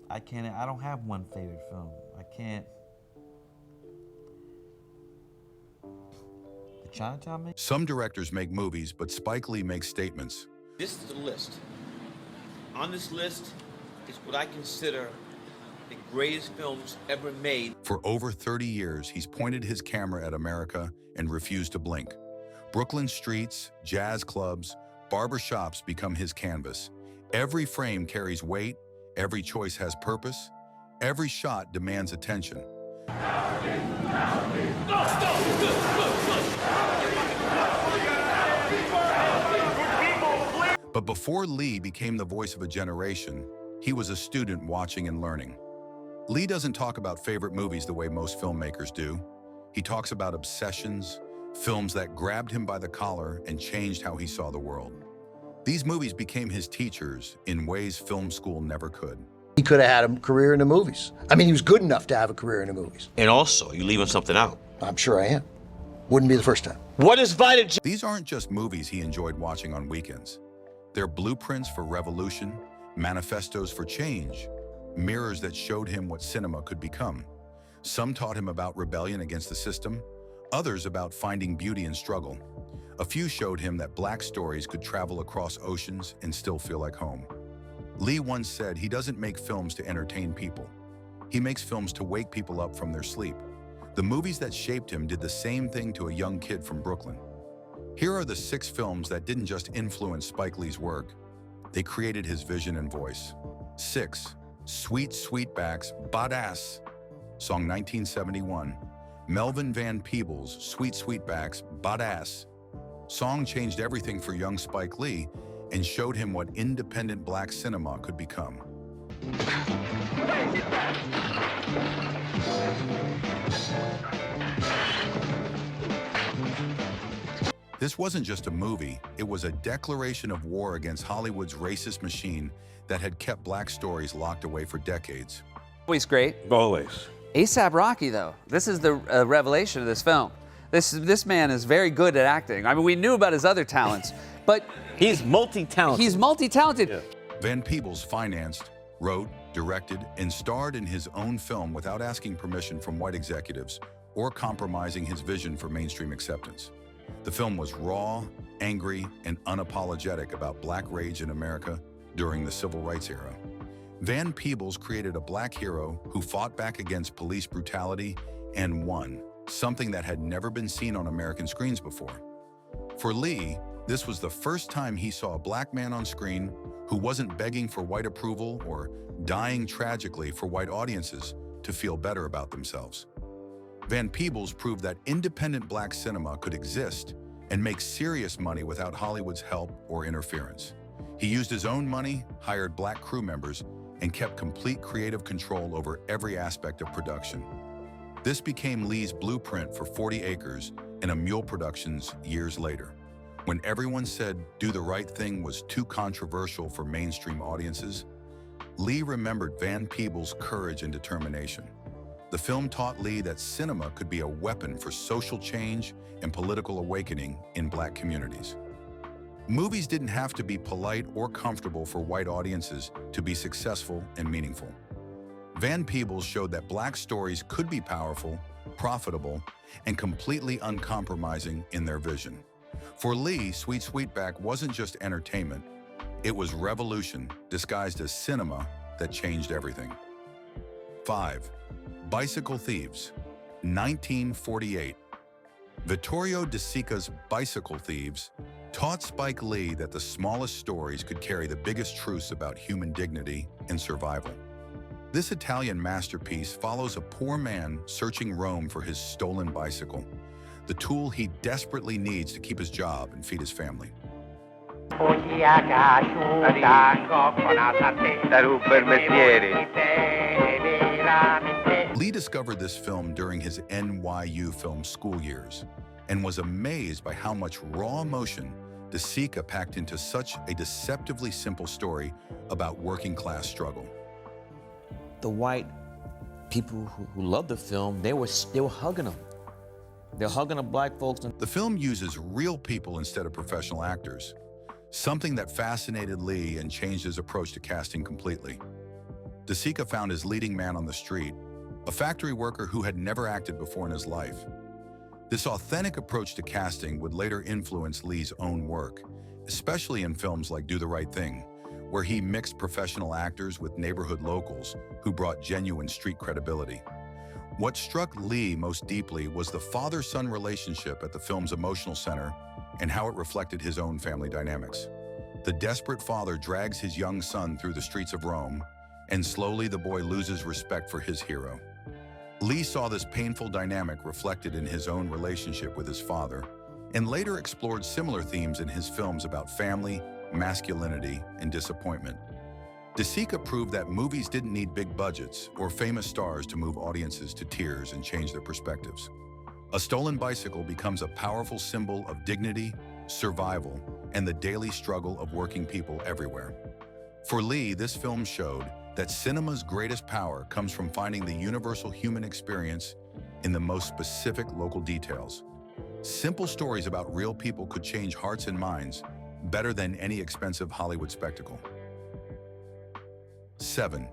I don't have one favorite film. I can't. The Chinatown movie? Some directors make movies, but Spike Lee makes statements. This is the list. On this list is what I consider the greatest films ever made. For over 30 years, he's pointed his camera at America and refused to blink. Brooklyn streets, jazz clubs, barber shops become his canvas. Every frame carries weight, every choice has purpose, every shot demands attention. But before Lee became the voice of a generation, he was a student watching and learning. Lee doesn't talk about favorite movies the way most filmmakers do. He talks about obsessions, films that grabbed him by the collar and changed how he saw the world. These movies became his teachers in ways film school never could. He could have had a career in the movies. I mean, he was good enough to have a career in the movies. And also, you're leaving something out. I'm sure I am. Wouldn't be the first time. What is Vita? These aren't just movies he enjoyed watching on weekends. They're blueprints for revolution, manifestos for change, mirrors that showed him what cinema could become. Some taught him about rebellion against the system, others about finding beauty in struggle. A few showed him that black stories could travel across oceans and still feel like home. Lee once said he doesn't make films to entertain people. He makes films to wake people up from their sleep. The movies that shaped him did the same thing to a young kid from Brooklyn. Here are the 6 films that didn't just influence Spike Lee's work, they created his vision and voice. 6. Sweetback's Badass, song 1971. Melvin Van Peebles' Sweetback's Badass. Song changed everything for young Spike Lee and showed him what independent black cinema could become. This wasn't just a movie, it was a declaration of war against Hollywood's racist machine that had kept black stories locked away for decades. Always great. Always. A$AP Rocky, though, this is the revelation of this film. This man is very good at acting. I mean, we knew about his other talents, but He's multi-talented. he's multi-talented. Yeah. Van Peebles financed, wrote, directed, and starred in his own film without asking permission from white executives or compromising his vision for mainstream acceptance. The film was raw, angry, and unapologetic about black rage in America during the Civil Rights era. Van Peebles created a black hero who fought back against police brutality and won, something that had never been seen on American screens before. For Lee, this was the first time he saw a black man on screen who wasn't begging for white approval or dying tragically for white audiences to feel better about themselves. Van Peebles proved that independent black cinema could exist and make serious money without Hollywood's help or interference. He used his own money, hired black crew members, and kept complete creative control over every aspect of production. This became Lee's blueprint for 40 Acres and a Mule Productions years later. When everyone said Do the Right Thing was too controversial for mainstream audiences, Lee remembered Van Peebles' courage and determination. The film taught Lee that cinema could be a weapon for social change and political awakening in black communities. Movies didn't have to be polite or comfortable for white audiences to be successful and meaningful. Van Peebles showed that black stories could be powerful, profitable, and completely uncompromising in their vision. For Lee, Sweetback wasn't just entertainment, it was revolution disguised as cinema that changed everything. 5. Bicycle Thieves, 1948. Vittorio De Sica's Bicycle Thieves taught Spike Lee that the smallest stories could carry the biggest truths about human dignity and survival. This Italian masterpiece follows a poor man searching Rome for his stolen bicycle, the tool he desperately needs to keep his job and feed his family. Lee discovered this film during his NYU film school years and was amazed by how much raw emotion De Sica packed into such a deceptively simple story about working-class struggle. The white people who loved the film, they were hugging them. They're hugging the black folks. The film uses real people instead of professional actors, something that fascinated Lee and changed his approach to casting completely. DeSica found his leading man on the street, a factory worker who had never acted before in his life. This authentic approach to casting would later influence Lee's own work, especially in films like Do the Right Thing, where he mixed professional actors with neighborhood locals who brought genuine street credibility. What struck Lee most deeply was the father-son relationship at the film's emotional center and how it reflected his own family dynamics. The desperate father drags his young son through the streets of Rome, and slowly the boy loses respect for his hero. Lee saw this painful dynamic reflected in his own relationship with his father, and later explored similar themes in his films about family, masculinity, and disappointment. DeSica proved that movies didn't need big budgets or famous stars to move audiences to tears and change their perspectives. A stolen bicycle becomes a powerful symbol of dignity, survival, and the daily struggle of working people everywhere. For Lee, this film showed that cinema's greatest power comes from finding the universal human experience in the most specific local details. Simple stories about real people could change hearts and minds better than any expensive Hollywood spectacle. 7.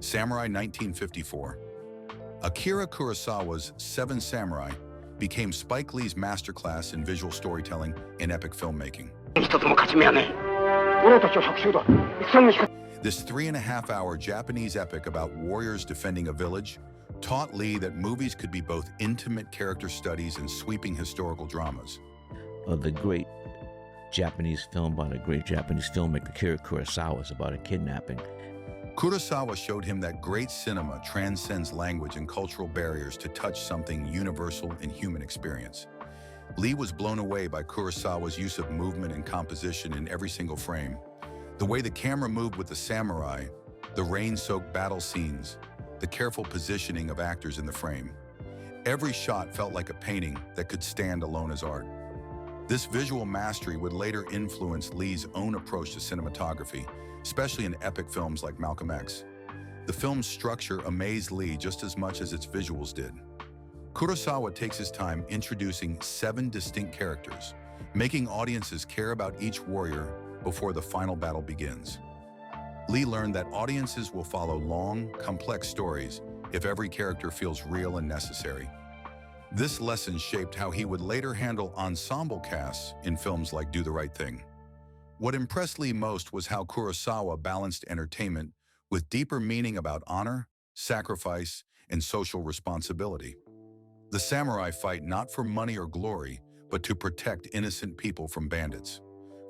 Samurai 1954. Akira Kurosawa's Seven Samurai became Spike Lee's masterclass in visual storytelling and epic filmmaking. This 3.5-hour Japanese epic about warriors defending a village taught Lee that movies could be both intimate character studies and sweeping historical dramas. The great Japanese film by the great Japanese filmmaker Akira Kurosawa is about a kidnapping. Kurosawa showed him that great cinema transcends language and cultural barriers to touch something universal in human experience. Lee was blown away by Kurosawa's use of movement and composition in every single frame. The way the camera moved with the samurai, the rain-soaked battle scenes, the careful positioning of actors in the frame. Every shot felt like a painting that could stand alone as art. This visual mastery would later influence Lee's own approach to cinematography, especially in epic films like Malcolm X. The film's structure amazed Lee just as much as its visuals did. Kurosawa takes his time introducing 7 distinct characters, making audiences care about each warrior before the final battle begins. Lee learned that audiences will follow long, complex stories if every character feels real and necessary. This lesson shaped how he would later handle ensemble casts in films like Do the Right Thing. What impressed Lee most was how Kurosawa balanced entertainment with deeper meaning about honor, sacrifice, and social responsibility. The samurai fight not for money or glory, but to protect innocent people from bandits.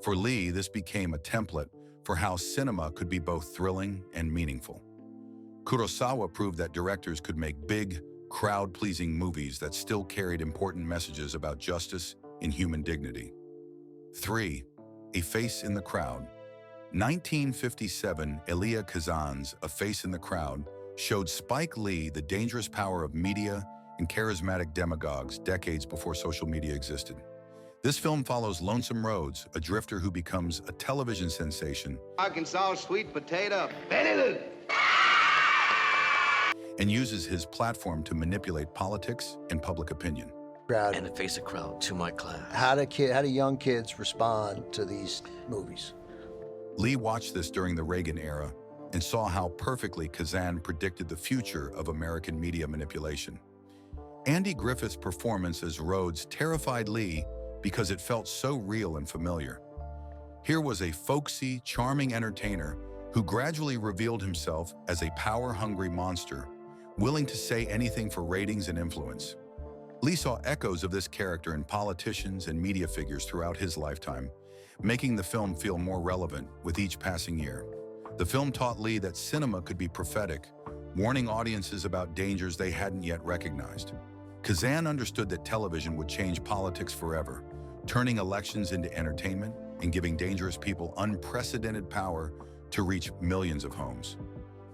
For Lee, this became a template for how cinema could be both thrilling and meaningful. Kurosawa proved that directors could make big, crowd-pleasing movies that still carried important messages about justice and human dignity. 3. A Face in the Crowd. 1957, Elia Kazan's A Face in the Crowd showed Spike Lee the dangerous power of media and charismatic demagogues decades before social media existed. This film follows Lonesome Rhodes, a drifter who becomes a television sensation Arkansas sweet potato, Benedict, and uses his platform to manipulate politics and public opinion. Crowd. And to face a crowd to my class. How do young kids respond to these movies? Lee watched this during the Reagan era and saw how perfectly Kazan predicted the future of American media manipulation. Andy Griffith's performance as Rhodes terrified Lee because it felt so real and familiar. Here was a folksy, charming entertainer who gradually revealed himself as a power-hungry monster, willing to say anything for ratings and influence. Lee saw echoes of this character in politicians and media figures throughout his lifetime, making the film feel more relevant with each passing year. The film taught Lee that cinema could be prophetic, warning audiences about dangers they hadn't yet recognized. Kazan understood that television would change politics forever, turning elections into entertainment and giving dangerous people unprecedented power to reach millions of homes.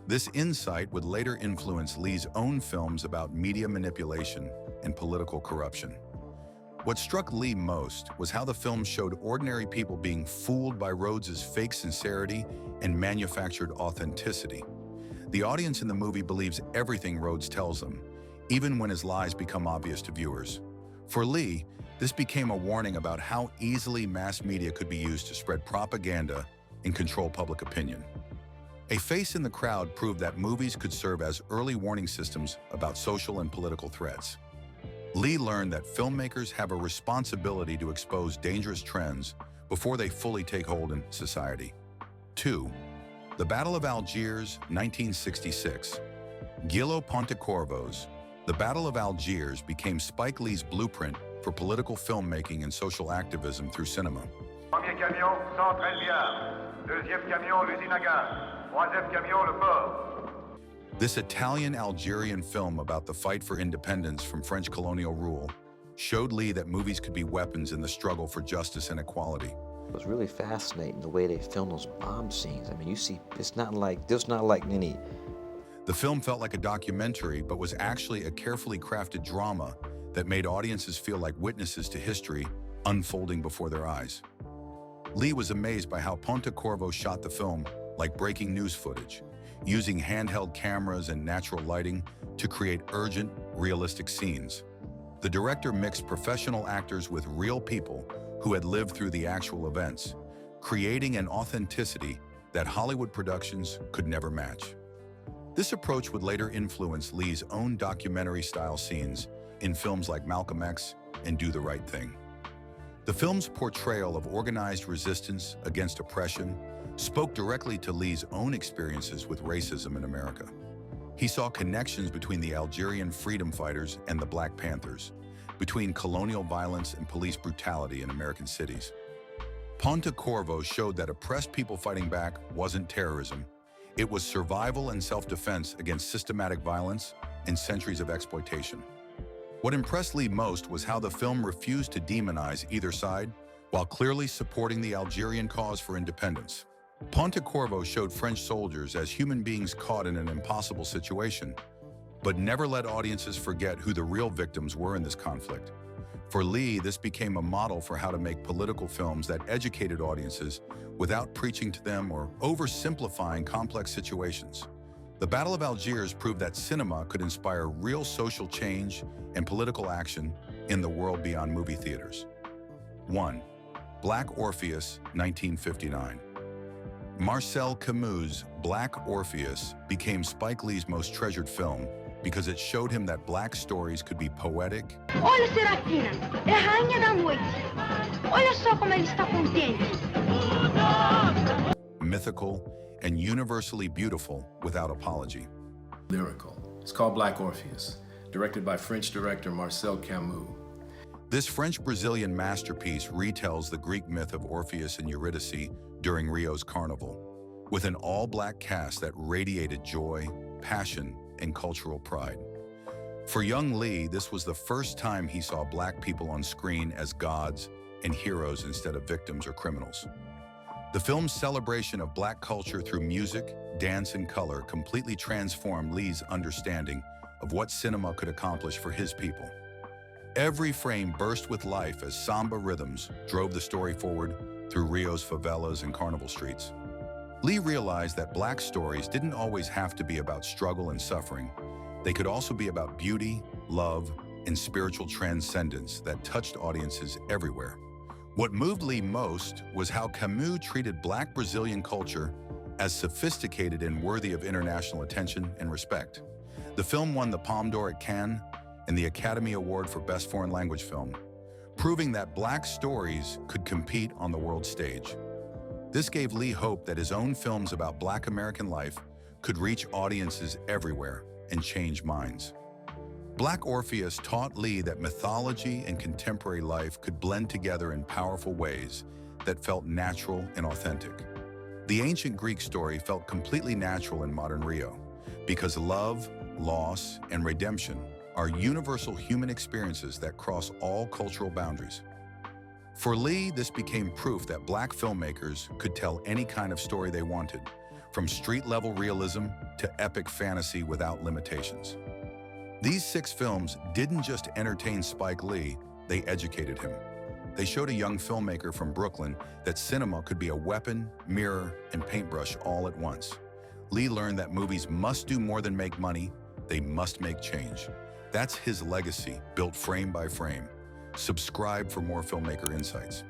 This insight would later influence Lee's own films about media manipulation and political corruption. What struck Lee most was how the film showed ordinary people being fooled by Rhodes's fake sincerity and manufactured authenticity. The audience in the movie believes everything Rhodes tells them, even when his lies become obvious to viewers. For Lee, this became a warning about how easily mass media could be used to spread propaganda and control public opinion. A face in the crowd proved that movies could serve as early warning systems about social and political threats. Lee learned that filmmakers have a responsibility to expose dangerous trends before they fully take hold in society. 2. The Battle of Algiers, 1966. Gillo Pontecorvo's The Battle of Algiers became Spike Lee's blueprint for political filmmaking and social activism through cinema. Premier camion, centre Elviard. Deuxième camion, l'usine à gaz. Troisième camion, le port. This Italian-Algerian film about the fight for independence from French colonial rule showed Lee that movies could be weapons in the struggle for justice and equality. It was really fascinating the way they filmed those bomb scenes. I mean, you see, there's not like any. The film felt like a documentary, but was actually a carefully crafted drama that made audiences feel like witnesses to history unfolding before their eyes. Lee was amazed by how Pontecorvo shot the film like breaking news footage, using handheld cameras and natural lighting to create urgent, realistic scenes. The director mixed professional actors with real people who had lived through the actual events, creating an authenticity that Hollywood productions could never match. This approach would later influence Lee's own documentary-style scenes in films like Malcolm X and Do the Right Thing. The film's portrayal of organized resistance against oppression spoke directly to Lee's own experiences with racism in America. He saw connections between the Algerian freedom fighters and the Black Panthers, between colonial violence and police brutality in American cities. Pontecorvo showed that oppressed people fighting back wasn't terrorism. It was survival and self-defense against systematic violence and centuries of exploitation. What impressed Lee most was how the film refused to demonize either side while clearly supporting the Algerian cause for independence. Pontecorvo showed French soldiers as human beings caught in an impossible situation, but never let audiences forget who the real victims were in this conflict. For Lee, this became a model for how to make political films that educated audiences without preaching to them or oversimplifying complex situations. The Battle of Algiers proved that cinema could inspire real social change and political action in the world beyond movie theaters. 1. Black Orpheus, 1959. Marcel Camus' Black Orpheus became Spike Lee's most treasured film because it showed him that Black stories could be poetic, Olha, Serafina, é a rainha da noite. Olha só como ela está contente. mythical, and universally beautiful without apology. Lyrical. It's called Black Orpheus, directed by French director Marcel Camus. This French-Brazilian masterpiece retells the Greek myth of Orpheus and Eurydice during Rio's carnival, with an all-Black cast that radiated joy, passion, and cultural pride. For young Lee, this was the first time he saw Black people on screen as gods and heroes instead of victims or criminals. The film's celebration of Black culture through music, dance, and color completely transformed Lee's understanding of what cinema could accomplish for his people. Every frame burst with life as samba rhythms drove the story forward through Rio's favelas and carnival streets. Lee realized that Black stories didn't always have to be about struggle and suffering. They could also be about beauty, love, and spiritual transcendence that touched audiences everywhere. What moved Lee most was how Camus treated Black Brazilian culture as sophisticated and worthy of international attention and respect. The film won the Palme d'Or at Cannes and the Academy Award for Best Foreign Language Film, proving that Black stories could compete on the world stage. This gave Lee hope that his own films about Black American life could reach audiences everywhere and change minds. Black Orpheus taught Lee that mythology and contemporary life could blend together in powerful ways that felt natural and authentic. The ancient Greek story felt completely natural in modern Rio because love, loss, and redemption are universal human experiences that cross all cultural boundaries. For Lee, this became proof that Black filmmakers could tell any kind of story they wanted, from street-level realism to epic fantasy without limitations. These 6 films didn't just entertain Spike Lee, they educated him. They showed a young filmmaker from Brooklyn that cinema could be a weapon, mirror, and paintbrush all at once. Lee learned that movies must do more than make money, they must make change. That's his legacy, built frame by frame. Subscribe for more filmmaker insights.